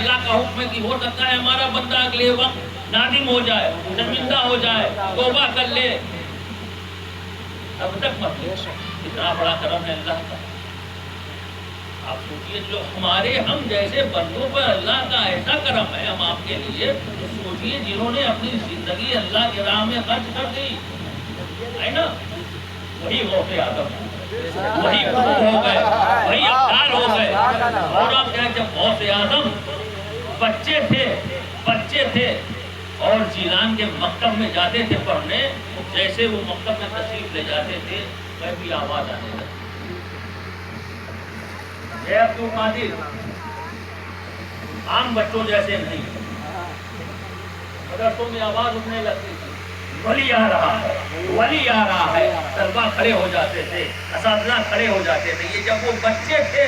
اللہ کا حکم ہے کہ ہو سکتا ہے ہمارا بندہ اگلے وقت نادم ہو جائے، شرمندہ ہو جائے، توبہ کر لے، اب تک مت لے۔ اتنا بڑا کرم ہے اللہ کا۔ آپ سوچئے جو ہمارے ہم جیسے بندوں پر اللہ کا ایسا کرم ہے ہم آپ کے لیے، تو سوچئے جنہوں نے اپنی زندگی اللہ کی راہ میں خرچ کر دی ہے نا، وہی غوث اعظم، وہی قطب ہو گئے، وہی ابدال ہو گئے۔ اور آپ کہیں جب غوث اعظم بچے تھے اور جیلان کے مکتب میں جاتے تھے پڑھنے، جیسے وہ مکتب میں تشریف لے جاتے تھے میں بھی آواز آنے لگی، اے عبد القادر عام بچوں جیسے نہیں، مدرسوں میں آواز اٹھنے لگتی تھی، ولی آ رہا ہے، ولی آ رہا ہے، طلبہ کھڑے ہو جاتے تھے، اساتذہ کھڑے ہو جاتے تھے۔ یہ جب وہ بچے تھے،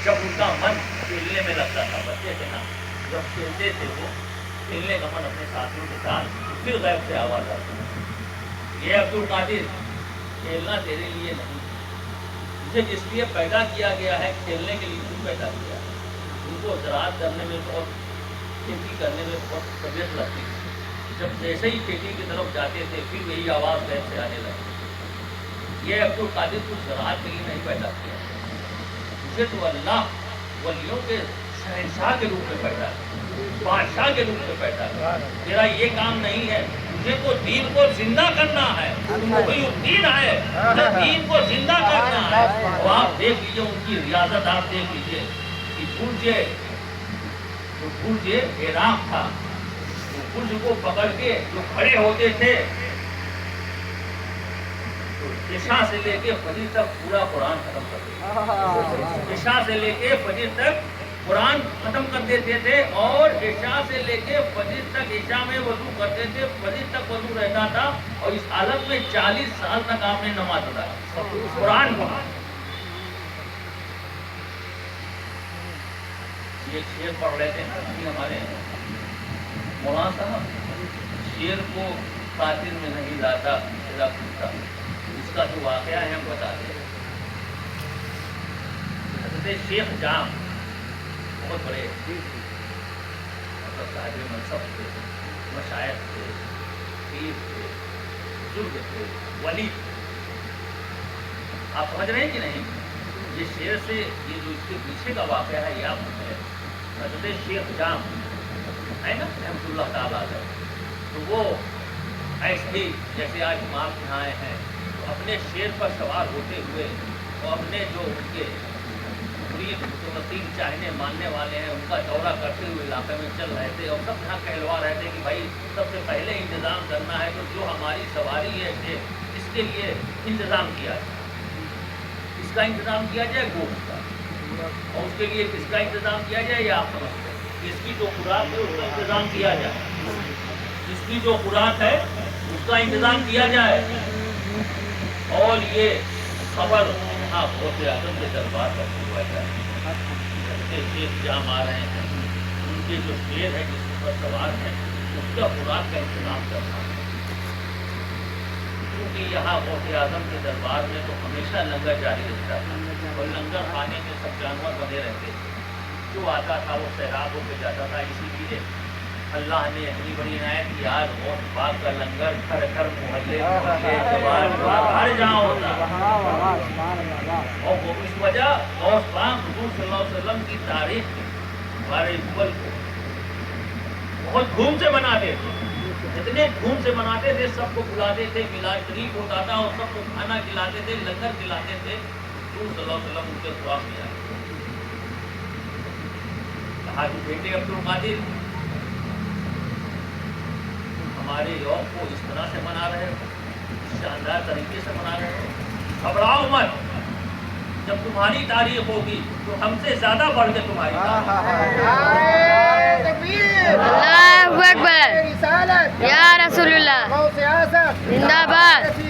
جب ان کا من کھیلنے میں لگتا تھا، بچے تھے نا، جب کھیلتے تھے وہ کھیلنے کا من اپنے ساتھیوں کے ساتھ، پھر غیب سے آواز آتی، یہ عبد القادر کھیلنا تیرے لیے نہیں، مجھے جس لیے پیدا کیا گیا ہے کھیلنے کے لیے کیوں پیدا کیا ہے۔ ان کو زراعت کرنے میں بہت، کھیتی کرنے میں بہت طبیعت لگتی تھی، جب جیسے ہی کھیتی کی طرف جاتے تھے پھر یہی آواز غیب سے آنے لگتی۔ یہ عبد القادر کو زراعت کے لیے نہیں پیدا کیا، مجھے تو اللہ ولیوں کے شہنشاہ کے روپ میں پیدا کیا، بادشاہ کے روپ میں پیدا کیا۔ میرا یہ کام نہیں ہے، مجھے تو دین کو زندہ کرنا ہے، کوئی دین ہے، مجھے دین کو زندہ کرنا ہے۔ اور آپ دیکھ لیجئے ان کی ریاضت، آپ دیکھ لیجئے کہ برج عراق تھا، برج کو پکڑ کے جو کھڑے ہوتے تھے، عشاء سے لے کے فجر تک پورا قرآن ختم کر دیتے، عشاء سے لے کے فجر تک قرآن ختم کر دیتے تھے، اور عشاء سے لے کے فجر تک عشاء میں وضو کرتے تھے، فجر تک وضو رہتا تھا، اور اس حالت میں 40 سال تک آپ نے نماز ادا قرآن پڑھا۔ یہ شعر پڑھ رہے تھے ہمارے مولانا صاحب، شعر کو خاطر میں نہیں لاتا تیرا کتا، اس کا جو واقعہ ہے ہم بتاتے ہیں۔ حضرت شیخ جام بہت بڑے صاحب منصب تھے، مشائخ تھے، پیر تھے، بزرگ تھے، ولی تھے۔ آپ سمجھ رہے ہیں کہ نہیں؟ یہ شعر سے یہ جو اس کے پیچھے کا واقعہ ہے یہ آپ سمجھ رہے ہیں۔ حضرت شیخ جام ہے نا رحمۃ اللہ تعالیٰ علیہ، تو وہ ایسے ہی جیسے آج ہم آپ یہاں آئے ہیں، تو اپنے شعر پر سوار ہوتے ہوئے وہ اپنے جو ان کے مرید متوسین چاہنے ماننے والے ہیں ان کا دورہ کرتے ہوئے علاقے میں چل رہے تھے، اور سب یہاں کہلوا رہے تھے کہ بھائی سب سے پہلے انتظام کرنا ہے تو جو ہماری سواری ہے اس کے لیے انتظام کیا جائے، اس کا انتظام کیا جائے گوشت کا، اور اس کے لیے کس کا انتظام کیا جائے یہ آپ سمجھتے ہیں، اس کی جو خوراک ہے اس کا انتظام کیا جائے، اس کی جو خوراک ہے اس کا انتظام کیا جائے۔ اور یہ خبر آپ غوث اعظم کے دربار پر ہوا جائے، شیخ جام آ رہے ہیں، ان کے جو شیر ہے جس پر سوار ہے اس کا خوراک کا انتظام کرنا ہے، کیونکہ یہاں غوث اعظم کے دربار میں تو ہمیشہ لنگر جاری رہتا تھا، اور لنگر کھانے میں سب جانور بنے رہتے تھے، جو آتا تھا وہ سیراب ہو کے جاتا تھا۔ اسی لیے اللہ نے اتنی بڑی عنایت کی، آج غوث پاک کا لنگر گھر گھر محلے ہر جہاں ہوتا، اور وہ اس وجہ غوث پاک حضور صلی اللہ علیہ وسلم کی تاریخ میں ہمارے مغل کو بہت دھوم سے مناتے تھے، اتنے دھوم سے مناتے تھے، سب کو بلاتے تھے، میلاد شریف ہوتا تھا اور سب کو کھانا کھلاتے تھے، لنگر کھلاتے تھے، حضور صلی اللہ علیہ وسلم ان کے خواب میں آئے، کہا کہ بیٹے عبد القادر ہمارے یوم کو اس طرح سے منا رہے ہو، شاندار طریقے سے منا رہے ہو، گھبراؤ مت، جب تمہاری تاریخ ہوگی تو ہم سے زیادہ بڑھ کے تمہاری اللہ اکبر، یا رسول اللہ، زندہ باد،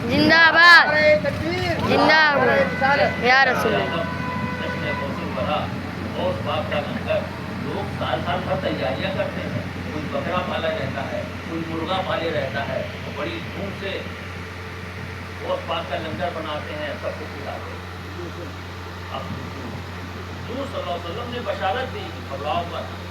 زندہ باد، زندہ باد، یا رسول اللہ۔ اور باپ کا لنگر لوگ سال سال بھر تیاریاں کرتے ہیں، کوئی بکرا پالا رہتا ہے، کوئی مرغا پالے رہتا ہے، بڑی دھوم سے غوث پاک کا لنگر بناتے ہیں، سب کو کھلاتے ہیں۔ اب حضور صلی اللہ علیہ وسلم نے بشارت دی کہ گھبراؤ مت،